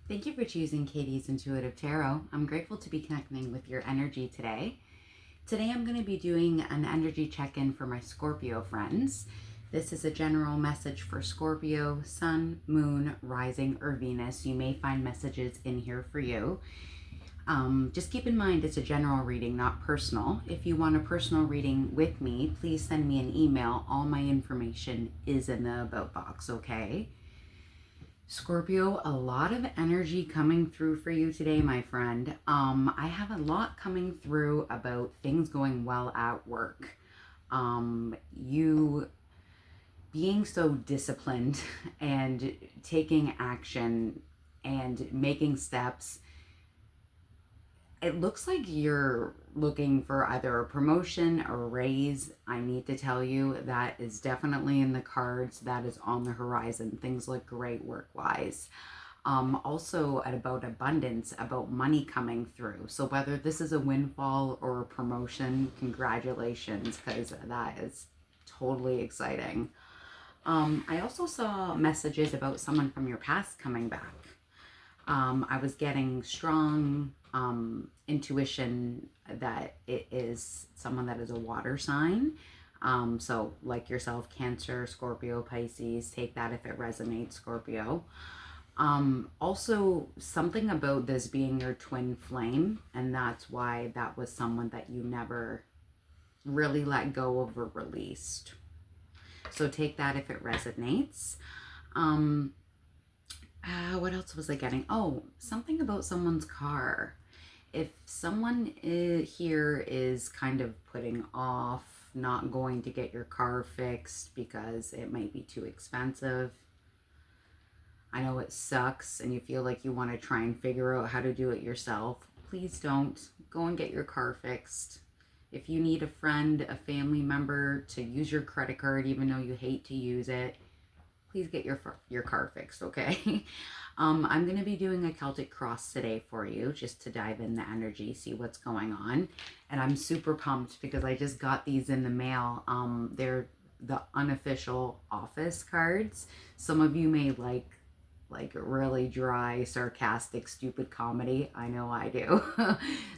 Thank you for choosing Katie's Intuitive Tarot. I'm grateful to be connecting with your energy today. Today I'm going to be doing an energy check-in for my Scorpio friends. This is a general message for Scorpio, Sun, Moon, Rising, or Venus. You may find messages in here for you. Just keep in mind it's a general reading, not personal. If you want a personal reading with me, please send me an email. All my information is in the about box, okay? Scorpio, a lot of energy coming through for you today, my friend. I have a lot coming through about things going well at work. You being so disciplined and taking action and making steps. It looks like you're looking for either a promotion or a raise. I need to tell you that is definitely in the cards. That is on the horizon. Things look great work-wise. Also about abundance, about money coming through. So whether this is a windfall or a promotion, congratulations, because that is totally exciting. I also saw messages about someone from your past coming back. I was getting strong intuition that it is someone that is a water sign. So like yourself, Cancer, Scorpio, Pisces, take that if it resonates, Scorpio. Also something about this being your twin flame, and that's why that was someone that you never really let go of or released. So take that if it resonates. What else was I getting? Oh, something about someone's car. If someone here is kind of putting off not going to get your car fixed because it might be too expensive. I know it sucks and you feel like you want to try and figure out how to do it yourself. Please don't. Go and get your car fixed. If you need a friend, a family member to use your credit card even though you hate to use it, please get your car fixed, okay? I'm going to be doing a Celtic Cross today for you, just to dive in the energy, see what's going on. And I'm super pumped because I just got these in the mail. They're the unofficial office cards. Some of you may like really dry, sarcastic, stupid comedy. I know I do.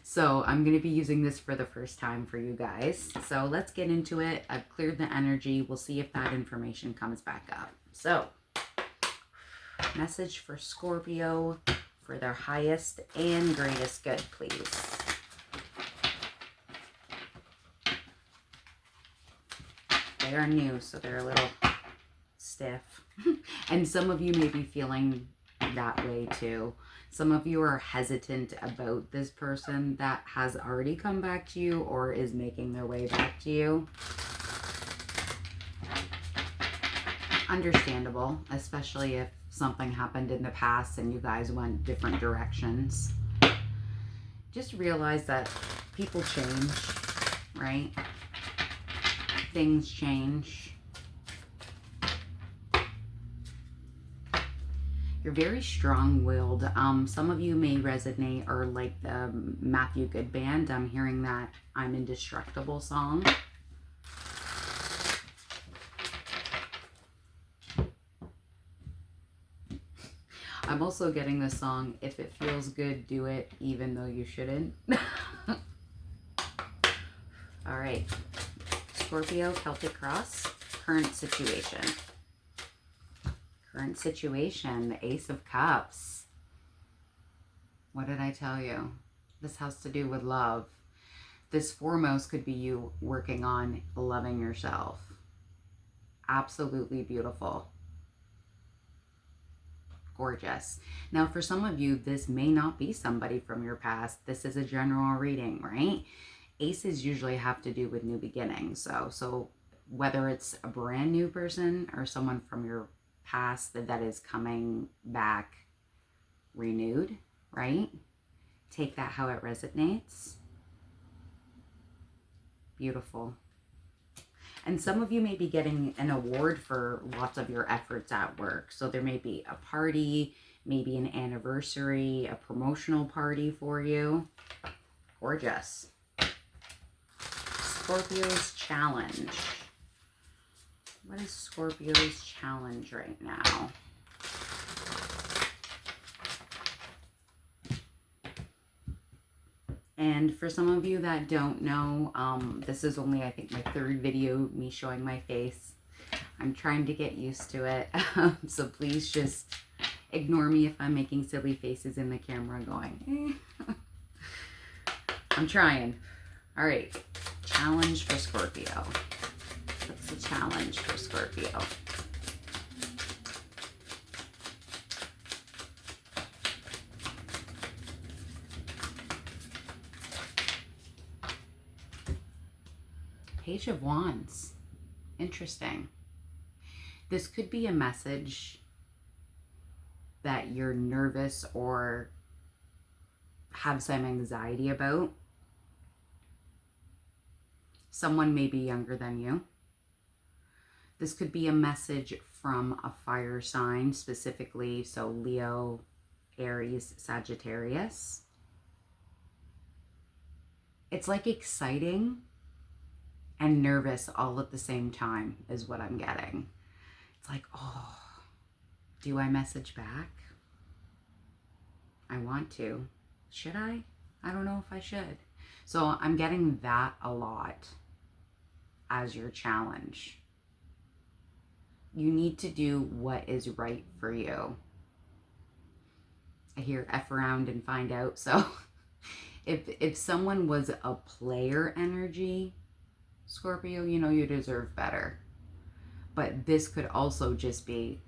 So I'm going to be using this for the first time for you guys. So let's get into it. I've cleared the energy. We'll see if that information comes back up. So, message for Scorpio for their highest and greatest good, please. They are new, so they're a little stiff. And some of you may be feeling that way too. Some of you are hesitant about this person that has already come back to you or is making their way back to you. Understandable, especially if something happened in the past and you guys went different directions. Just realize that people change, right? Things change. You're very strong-willed. Some of you may resonate or like the Matthew Good Band. I'm hearing that I'm Indestructible song. I'm also getting the song, If It Feels Good, Do It, Even Though You Shouldn't. All right. Scorpio, Celtic Cross, current situation. Current situation, the Ace of Cups. What did I tell you? This has to do with love. This foremost could be you working on loving yourself. Absolutely beautiful. Gorgeous. Now, for some of you, this may not be somebody from your past. This is a general reading, right? Aces usually have to do with new beginnings. So whether it's a brand new person or someone from your past that is coming back renewed, right? Take that how it resonates. Beautiful. And some of you may be getting an award for lots of your efforts at work. So there may be a party, maybe an anniversary, a promotional party for you. Gorgeous. Scorpio's challenge. What is Scorpio's challenge right now? And for some of you that don't know, this is only, I think, my third video, me showing my face. I'm trying to get used to it. So please just ignore me if I'm making silly faces in the camera going, eh. I'm trying. All right, challenge for Scorpio. What's the challenge for Scorpio? Page of Wands. Interesting. This could be a message that you're nervous or have some anxiety about. Someone may be younger than you. This could be a message from a fire sign, specifically, so Leo, Aries, Sagittarius. It's like exciting and nervous all at the same time is what I'm getting. It's like, oh, do I message back? I want to. Should I? I don't know if I should. So I'm getting that a lot as your challenge. You need to do what is right for you. I hear F around and find out. So if someone was a player energy, Scorpio, you know you deserve better. But this could also just be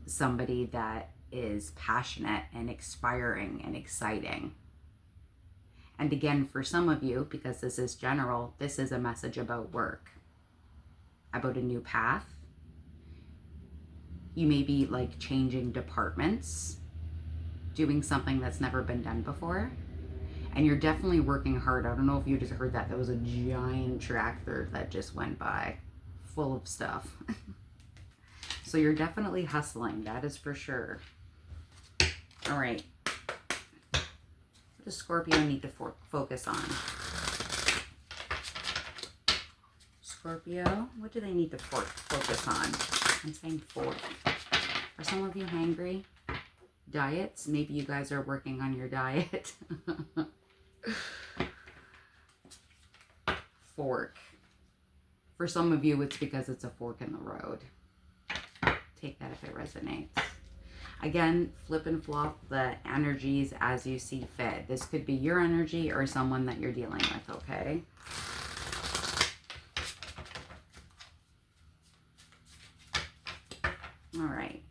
somebody that is passionate and inspiring and exciting. And again, for some of you, because this is general, this is a message about work, about a new path. You may be like changing departments, doing something that's never been done before. And you're definitely working hard. I don't know if you just heard that. There was a giant tractor that just went by full of stuff. So you're definitely hustling. That is for sure. All right. What does Scorpio need to focus on? Scorpio, what do they need to focus on? I'm saying 4. Are some of you hangry? Diets? Maybe you guys are working on your diet. Fork. For some of you, it's because it's a fork in the road. Take that if it resonates. Again, flip and flop the energies as you see fit. This could be your energy or someone that you're dealing with, okay? All right.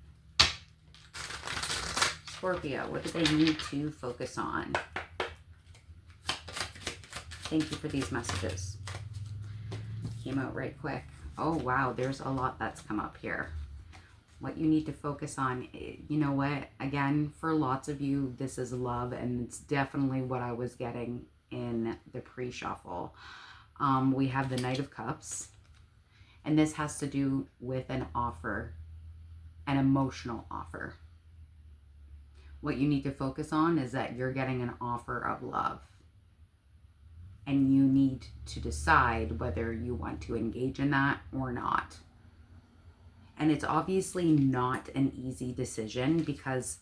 Scorpio, what do they need to focus on? Thank you for these messages. Came out right quick. Oh, wow. There's a lot that's come up here. What you need to focus on, you know what? Again, for lots of you, this is love, and it's definitely what I was getting in the pre-shuffle. We have the Knight of Cups, and this has to do with an offer, an emotional offer. What you need to focus on is that you're getting an offer of love. And you need to decide whether you want to engage in that or not. And it's obviously not an easy decision because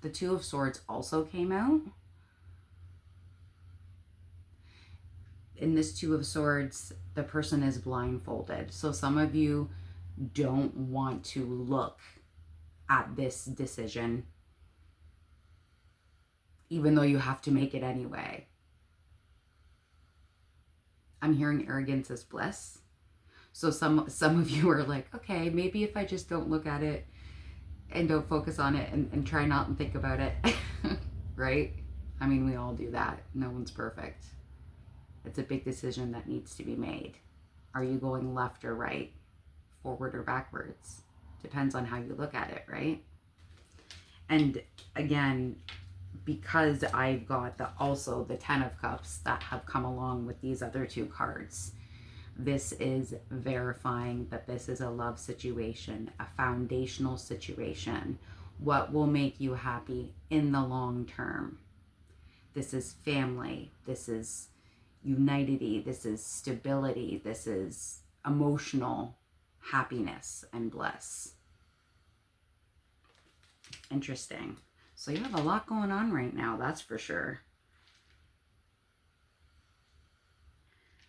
the Two of Swords also came out. In this Two of Swords, the person is blindfolded. So some of you don't want to look at this decision, even though you have to make it anyway. I'm hearing arrogance is bliss. So some of you are like, okay, maybe if I just don't look at it and don't focus on it and try not and think about it, right? I mean, we all do that. No one's perfect. It's a big decision that needs to be made. Are you going left or right, forward or backwards? Depends on how you look at it, right? And again, because I've got also the 10 of Cups that have come along with these other 2 cards, this is verifying that this is a love situation, a foundational situation. What will make you happy in the long term? This is family. This is unity. This is stability. This is emotional happiness and bliss. Interesting. So you have a lot going on right now, that's for sure.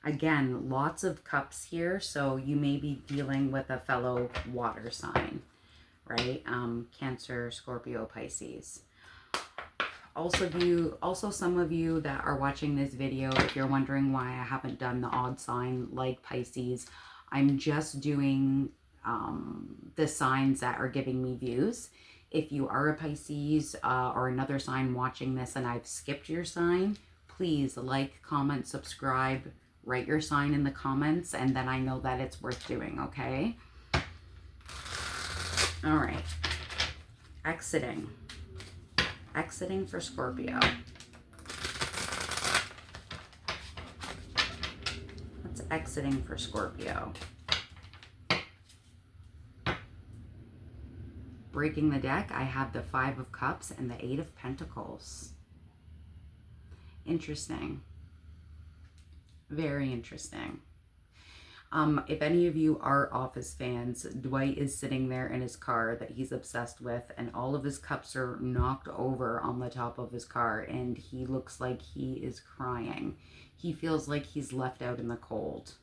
Again, lots of cups here, so you may be dealing with a fellow water sign, right? Cancer, Scorpio, Pisces. Also some of you that are watching this video, if you're wondering why I haven't done the odd sign like Pisces, I'm just doing the signs that are giving me views. If you are a Pisces or another sign watching this and I've skipped your sign, please like, comment, subscribe, write your sign in the comments, and then I know that it's worth doing, okay? All right. Exiting. Exiting for Scorpio. What's exiting for Scorpio? Breaking the deck, I have the Five of Cups and the Eight of Pentacles. Interesting. Very interesting. If any of you are Office fans, Dwight is sitting there in his car that he's obsessed with, and all of his cups are knocked over on the top of his car, and he looks like he is crying. He feels like he's left out in the cold,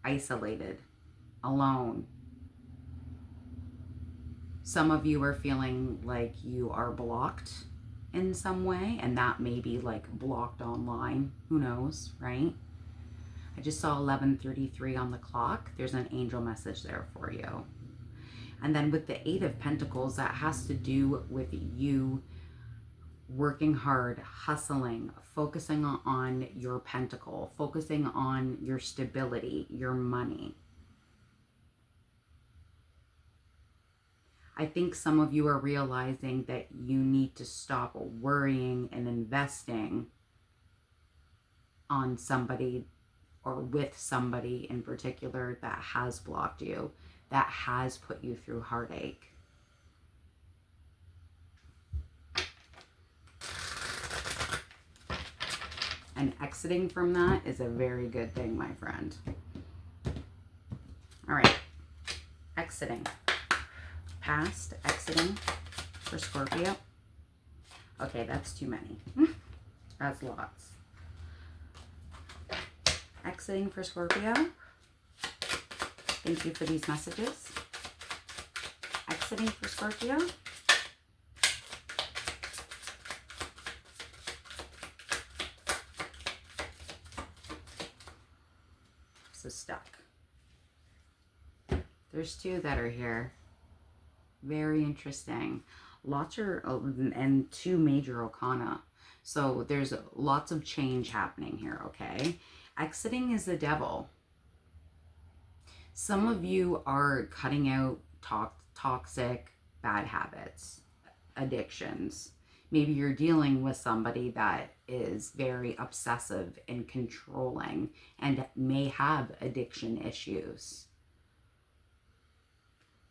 isolated, alone. Some of you are feeling like you are blocked in some way, and that may be like blocked online. Who knows, right? I just saw 11:33 on the clock. There's an angel message there for you. And then with the Eight of Pentacles, that has to do with you working hard, hustling, focusing on your pentacle, focusing on your stability, your money. I think some of you are realizing that you need to stop worrying and investing on somebody or with somebody in particular that has blocked you, that has put you through heartache. And exiting from that is a very good thing, my friend. All right, exiting. Past, exiting for Scorpio. Okay, that's too many. That's lots. Exiting for Scorpio. Thank you for these messages. Exiting for Scorpio. So stuck. There's two that are here. Very interesting. Lots are, and two major arcana. So there's lots of change happening here, okay? Exiting is the Devil. Some of you are cutting out toxic, bad habits, addictions. Maybe you're dealing with somebody that is very obsessive and controlling and may have addiction issues.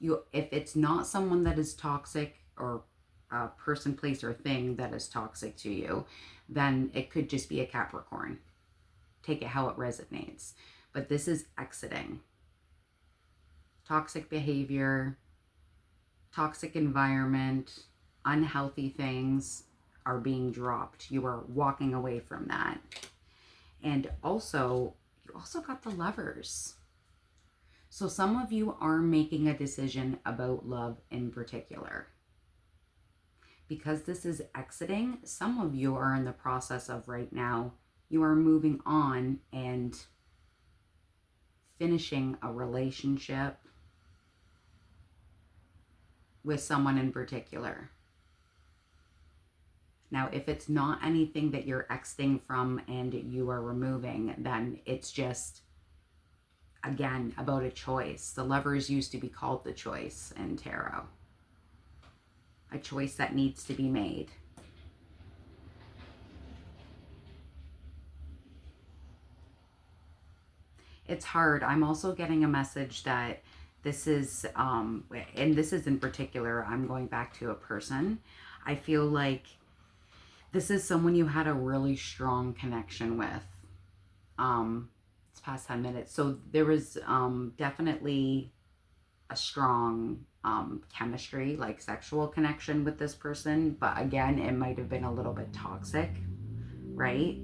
If it's not someone that is toxic or a person, place, or thing that is toxic to you, then it could just be a Capricorn. Take it how it resonates. But this is exiting. Toxic behavior, toxic environment, unhealthy things are being dropped. You are walking away from that. And you also got the Lovers. So some of you are making a decision about love in particular. Because this is exiting, some of you are in the process of right now, you are moving on and finishing a relationship with someone in particular. Now, if it's not anything that you're exiting from and you are removing, then it's just, again, about a choice. The Lovers used to be called the choice in tarot. A choice that needs to be made. It's hard. I'm also getting a message that this is, and this is in particular, I'm going back to a person. I feel like this is someone you had a really strong connection with. It's past 10 minutes. So there was definitely a strong chemistry, like sexual connection with this person. But again, it might have been a little bit toxic, right?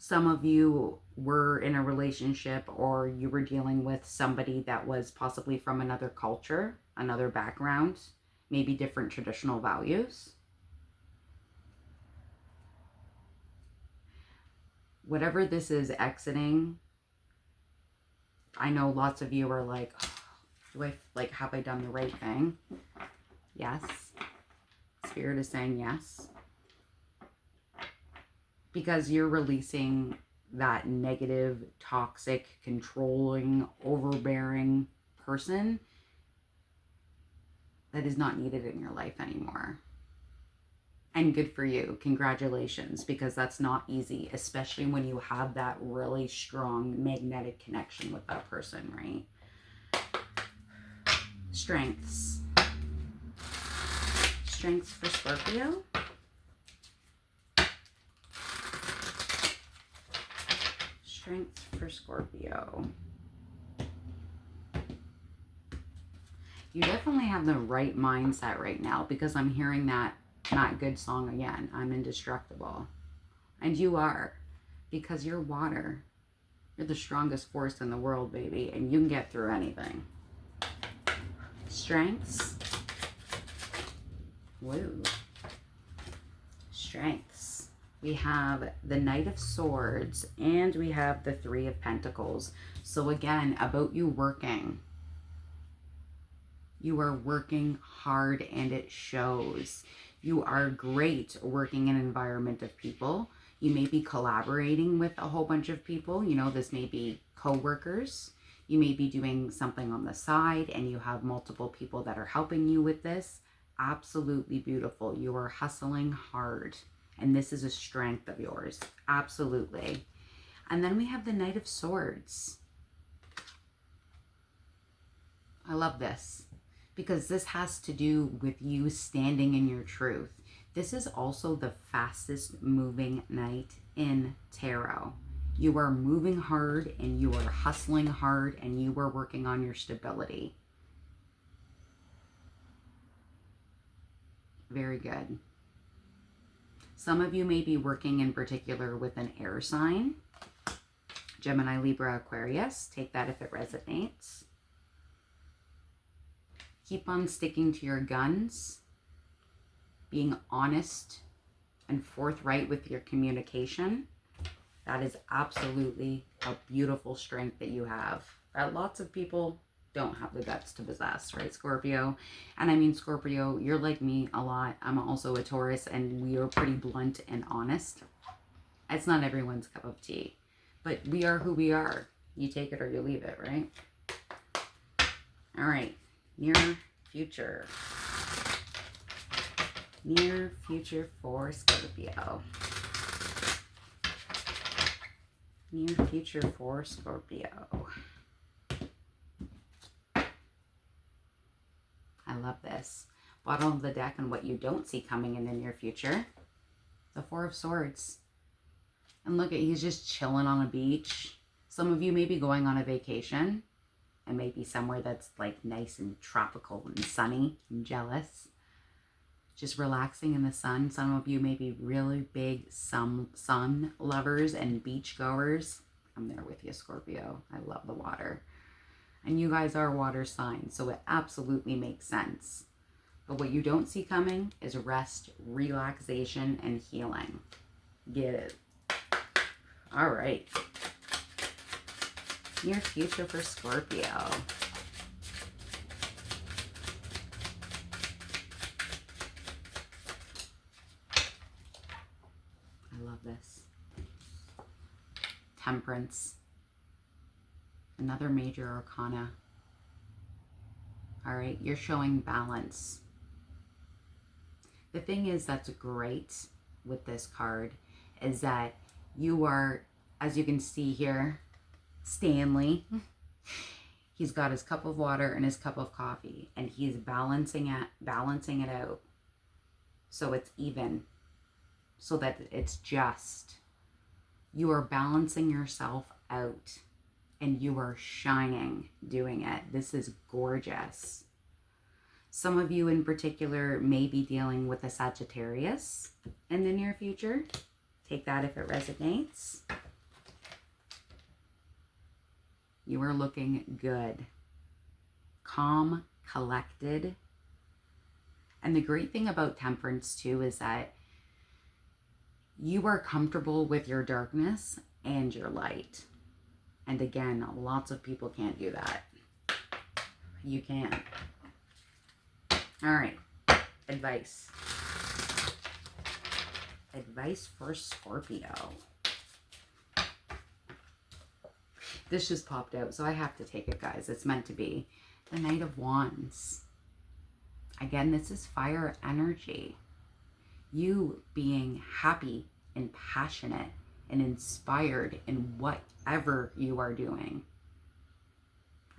Some of you were in a relationship, or you were dealing with somebody that was possibly from another culture, another background, maybe different traditional values. Whatever this is exiting, I know lots of you are like, oh, have I done the right thing? Yes. Spirit is saying yes. Because you're releasing that negative, toxic, controlling, overbearing person that is not needed in your life anymore. And good for you. Congratulations, because that's not easy, especially when you have that really strong magnetic connection with that person, right? Strengths. Strengths for Scorpio. Strengths for Scorpio. You definitely have the right mindset right now, because I'm hearing that Not Good song again. I'm indestructible. And you are, because you're water. You're the strongest force in the world, baby, and you can get through anything. Strengths. Woo. Strengths. We have the Knight of Swords, and we have the Three of Pentacles. So again, about you working. You are working hard, and it shows. You are great working in an environment of people. You may be collaborating with a whole bunch of people. You know, this may be co-workers. You may be doing something on the side, and you have multiple people that are helping you with this. Absolutely beautiful. You are hustling hard, and this is a strength of yours. Absolutely. And then we have the Knight of Swords. I love this, because this has to do with you standing in your truth. This is also the fastest moving knight in tarot. You are moving hard, and you are hustling hard, and you are working on your stability. Very good. Some of you may be working in particular with an air sign. Gemini, Libra, Aquarius. Take that if it resonates. Keep on sticking to your guns, being honest and forthright with your communication. That is absolutely a beautiful strength that you have, that lots of people don't have the guts to possess, right, Scorpio? And I mean, Scorpio, you're like me a lot. I'm also a Taurus, and we are pretty blunt and honest. It's not everyone's cup of tea, but we are who we are. You take it or you leave it, right? All right. Near future. Near future for Scorpio. Near future for Scorpio. I love this. Bottom of the deck and what you don't see coming in the near future. The Four of Swords. And look at, he's just chilling on a beach. Some of you may be going on a vacation. And maybe somewhere that's like nice and tropical and sunny. I'm jealous. Just relaxing in the sun. Some of you may be really big sun lovers and beach goers. I'm there with you, Scorpio. I love the water. And you guys are water signs, so it absolutely makes sense. But what you don't see coming is rest, relaxation, and healing. Get it. All right. Near future for Scorpio. I love this. Temperance. Another major arcana. All right, you're showing balance. The thing is that's great with this card is that you are, as you can see here, Stanley, he's got his cup of water and his cup of coffee, and he's balancing it out so it's even, so that it's just. You are balancing yourself out, and you are shining doing it. This is gorgeous. Some of you in particular may be dealing with a Sagittarius in the near future. Take that if it resonates. You are looking good. Calm, collected. And the great thing about Temperance too is that you are comfortable with your darkness and your light. And again, lots of people can't do that. You can. All right. Advice. Advice for Scorpio. This just popped out, so I have to take it, guys. It's meant to be. The Knight of Wands. Again, this is fire energy. You being happy and passionate and inspired in whatever you are doing.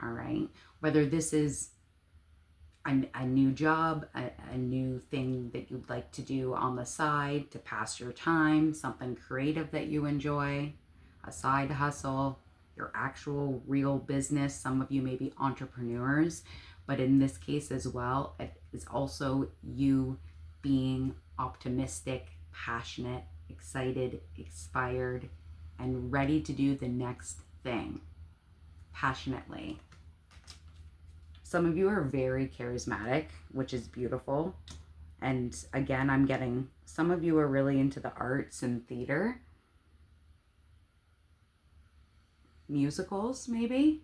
All right? Whether this is a new job, a new thing that you'd like to do on the side to pass your time, something creative that you enjoy, a side hustle, your actual real business. Some of you may be entrepreneurs, but in this case as well, it is also you being optimistic, passionate, excited, inspired, and ready to do the next thing passionately. Some of you are very charismatic, which is beautiful. And again, I'm getting, some of you are really into the arts and theater. Musicals, maybe.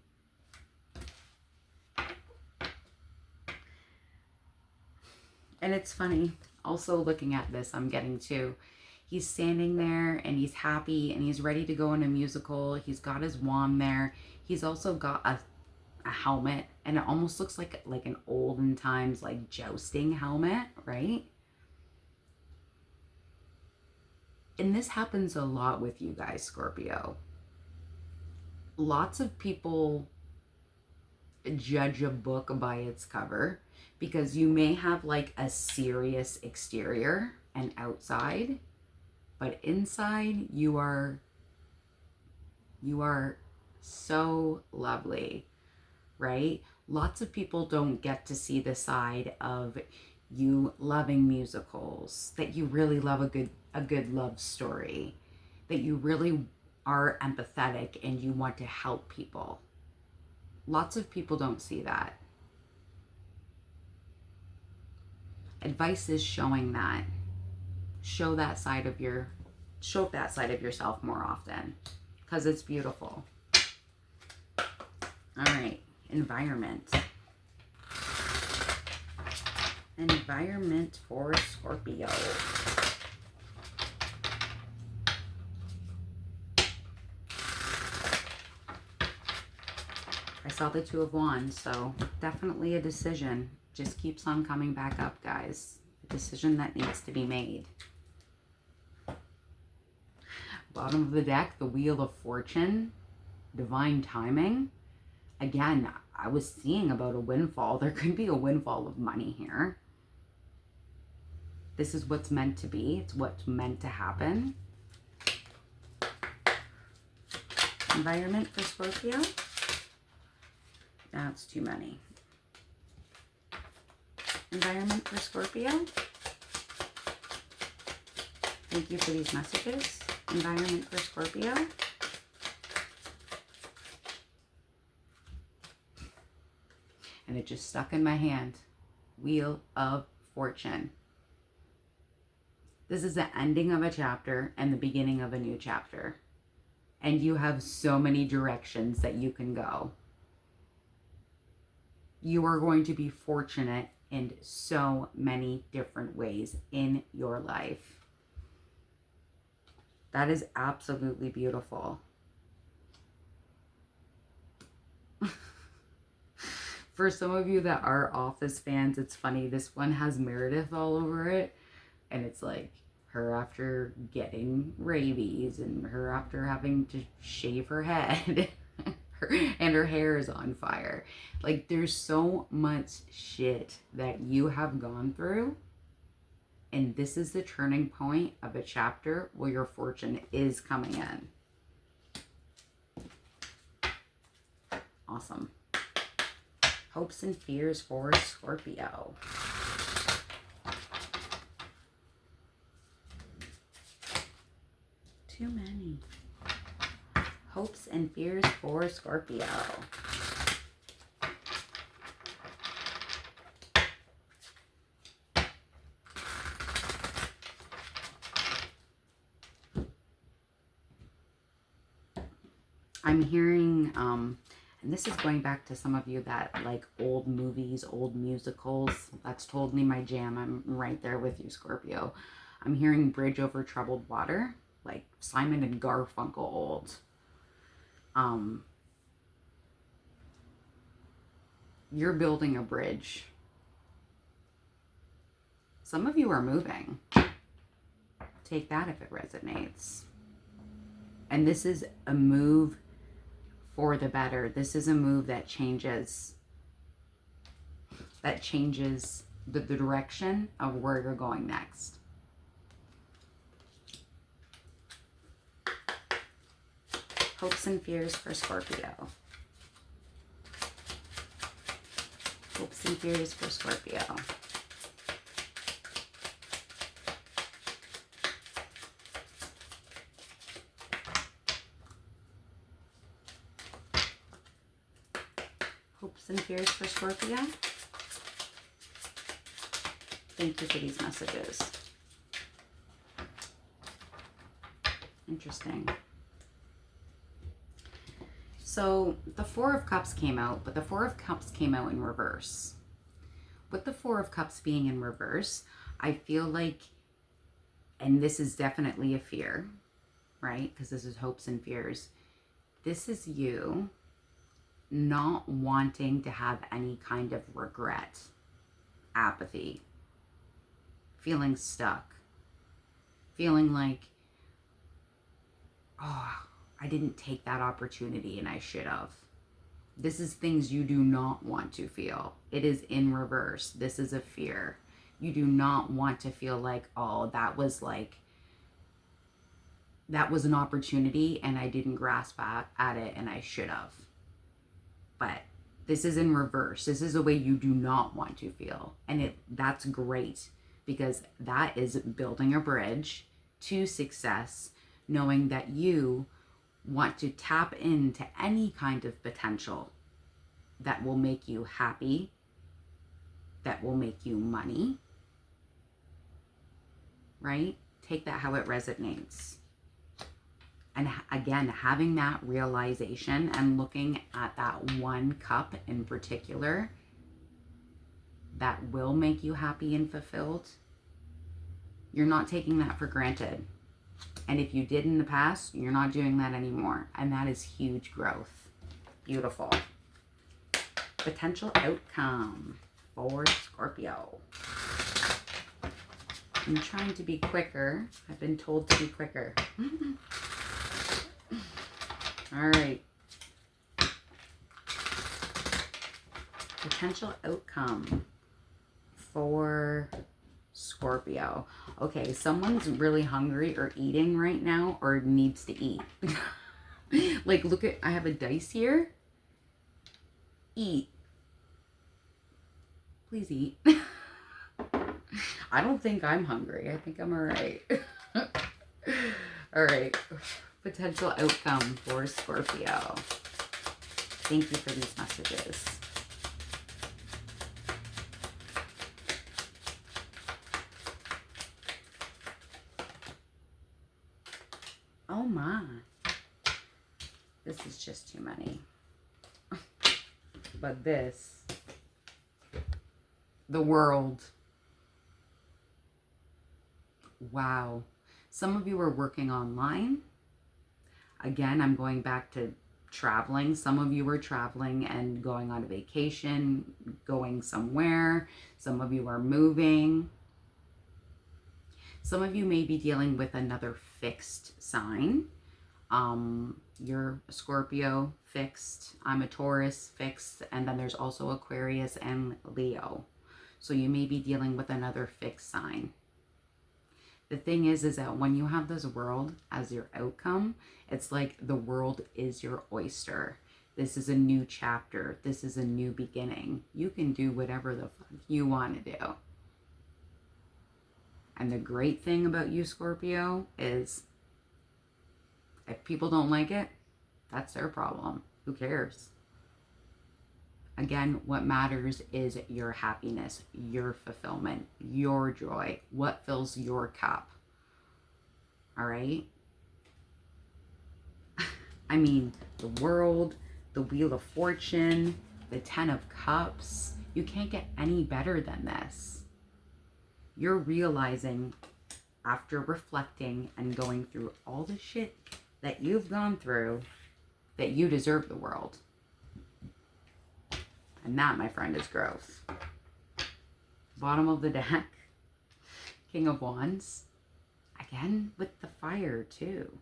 And it's funny, also looking at this, I'm getting too, he's standing there and he's happy and he's ready to go in a musical. He's got his wand there. He's also got a helmet, and it almost looks like an olden times like jousting helmet, right? And this happens a lot with you guys, Scorpio. Lots of people judge a book by its cover because you may have like a serious exterior and outside, but inside you are so lovely, right? Lots of people don't get to see the side of you loving musicals, that you really love a good love story, that you really are empathetic and you want to help people. Lots of people don't see that. Advice is showing that. Show that side of yourself more often, because it's beautiful. All right, environment. Environment for Scorpio. I saw the Two of Wands, so definitely a decision. Just keeps on coming back up, guys. A decision that needs to be made. Bottom of the deck, the Wheel of Fortune, divine timing. Again, I was seeing about a windfall. There could be a windfall of money here. This is what's meant to be. It's what's meant to happen. Environment for Scorpio. That's too many. Environment for Scorpio. Thank you for these messages. Environment for Scorpio. And it just stuck in my hand. Wheel of Fortune. This is the ending of a chapter and the beginning of a new chapter. And you have so many directions that you can go. You are going to be fortunate in so many different ways in your life. That is absolutely beautiful. For some of you that are Office fans, it's funny. This one has Meredith all over it. And it's like her after getting rabies and her after having to shave her head. And her hair is on fire. Like, there's so much shit that you have gone through. And this is the turning point of a chapter where your fortune is coming in. Awesome. Hopes and fears for Scorpio. Too many. Hopes and fears for Scorpio. I'm hearing, and this is going back to some of you that like old movies, old musicals. That's totally my jam. I'm right there with you, Scorpio. I'm hearing Bridge Over Troubled Water, like Simon and Garfunkel old. You're building a bridge. Some of you are moving. Take that if it resonates. And this is a move for the better. This is a move that changes the direction of where you're going next. Hopes and fears for Scorpio. Hopes and fears for Scorpio. Hopes and fears for Scorpio. Thank you for these messages. Interesting. So the Four of Cups came out, but the Four of Cups came out in reverse. With the Four of Cups being in reverse, I feel like, and this is definitely a fear, right? Because this is hopes and fears. This is you not wanting to have any kind of regret, apathy, feeling stuck, feeling like, oh, I didn't take that opportunity and I should have. This is things you do not want to feel. It is in reverse. This is a fear. You do not want to feel like, oh, that was an opportunity and I didn't grasp at it and I should have. But this is in reverse. This is a way you do not want to feel. And that's great, because that is building a bridge to success, knowing that you want to tap into any kind of potential that will make you happy, that will make you money, right? Take that how it resonates. And again, having that realization and looking at that one cup in particular that will make you happy and fulfilled, you're not taking that for granted. And if you did in the past, you're not doing that anymore. And that is huge growth. Beautiful. Potential outcome for Scorpio. I'm trying to be quicker. I've been told to be quicker. All right. Potential outcome for Scorpio. Okay, someone's really hungry or eating right now or needs to eat. Like, look at, I have a dice here. Eat. Please eat. I don't think I'm hungry. I think I'm all right. All right. Potential outcome for Scorpio. Thank you for these messages. Oh my. This is just too many. But this, the world. Wow. Some of you are working online. Again, I'm going back to traveling. Some of you are traveling and going on a vacation, going somewhere. Some of you are moving. Some of you may be dealing with another fixed sign. You're a Scorpio, fixed. I'm a Taurus, fixed. And then there's also Aquarius and Leo. So you may be dealing with another fixed sign. The thing is that when you have this world as your outcome, it's like the world is your oyster. This is a new chapter. This is a new beginning. You can do whatever the fuck you want to do. And the great thing about you, Scorpio, is if people don't like it, That's their problem. Who cares? Again, what matters is your happiness, your fulfillment, your joy, what fills your cup. All right? I mean, the world, the Wheel of Fortune, the Ten of Cups. You can't get any better than this. You're realizing, after reflecting and going through all the shit that you've gone through, that you deserve the world. And that, my friend, is growth. Bottom of the deck, King of Wands. Again, with the fire, too.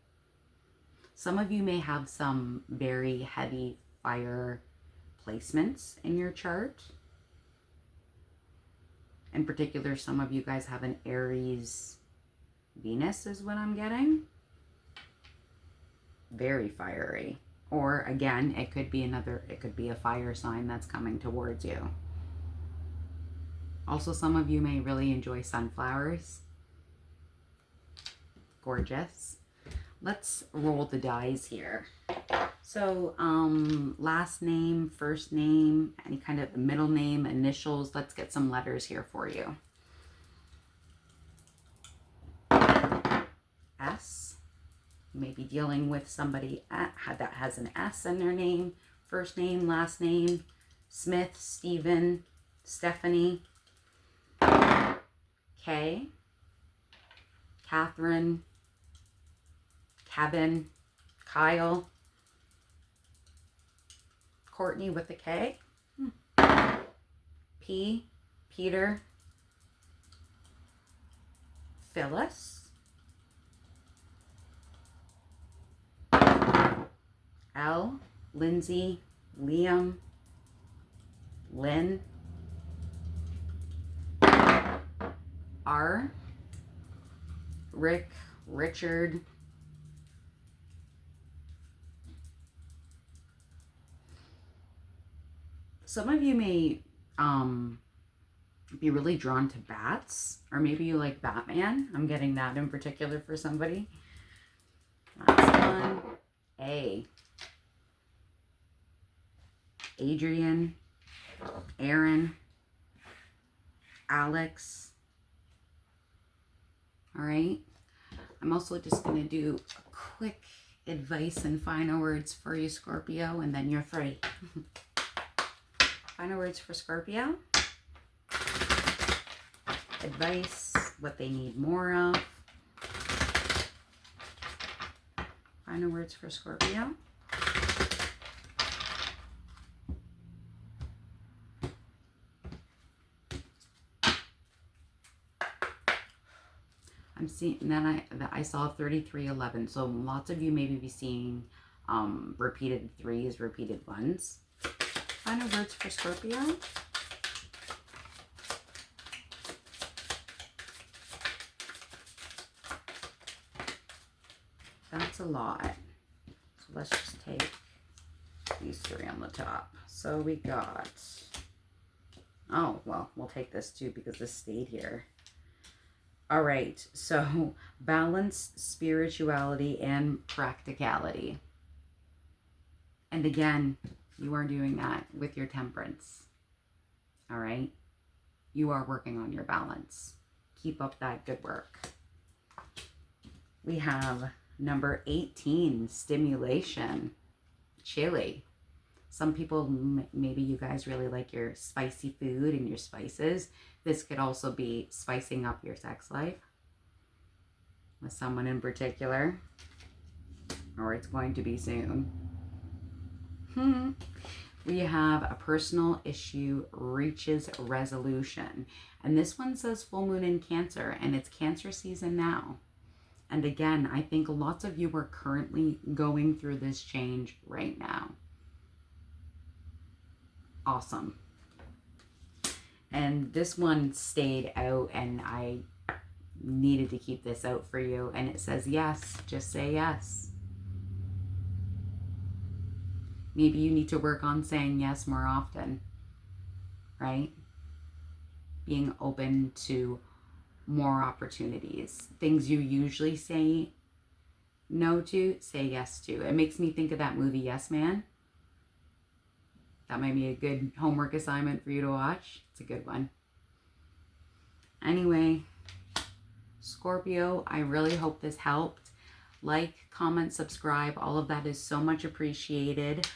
Some of you may have some very heavy fire placements in your chart. In particular, some of you guys have an Aries Venus is what I'm getting. Very fiery. Or again, it could be a fire sign that's coming towards you. Also, some of you may really enjoy sunflowers. Gorgeous. Let's roll the dice here. So, last name, first name, any kind of middle name, initials. Let's get some letters here for you. S. You may be dealing with somebody that has an S in their name. First name, last name. Smith, Stephen, Stephanie. K. Catherine. Kevin. Kyle. Courtney with a K. P. Peter. Phyllis. L. Lindsay. Liam. Lynn. R. Rick. Richard. Some of you may be really drawn to bats, or maybe you like Batman. I'm getting that in particular for somebody. Last one. A. Adrian. Aaron. Alex. All right. I'm also just going to do a quick advice and final words for you, Scorpio, and then you're free. Final words for Scorpio. Advice, what they need more of. Final words for Scorpio. I'm seeing, and then I saw 3311. So lots of you maybe be seeing repeated threes, repeated ones. Final words for Scorpio. That's a lot. So let's just take these three on the top. So we got, oh, well, we'll take this too because this stayed here. All right, so balance, spirituality, and practicality. And again, you are doing that with your temperance. All right? You are working on your balance. Keep up that good work. We have number 18, stimulation, chili. Some people, maybe you guys really like your spicy food and your spices. This could also be spicing up your sex life with someone in particular, or it's going to be soon. We have a personal issue reaches resolution. And this one says full moon in Cancer, and it's Cancer season now. And again, I think lots of you are currently going through this change right now. Awesome. And this one stayed out, and I needed to keep this out for you. And it says yes, just say yes. Maybe you need to work on saying yes more often, right? Being open to more opportunities. Things you usually say no to, say yes to. It makes me think of that movie, Yes Man. That might be a good homework assignment for you to watch. It's a good one. Anyway, Scorpio, I really hope this helped. Like, comment, subscribe. All of that is so much appreciated.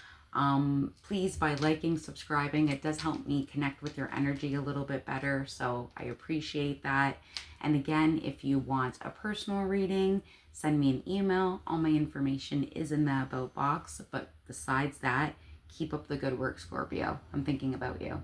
Please, by liking, subscribing, it does help me connect with your energy a little bit better. So I appreciate that. And again, if you want a personal reading, send me an email. All my information is in the about box. But besides that, keep up the good work, Scorpio. I'm thinking about you.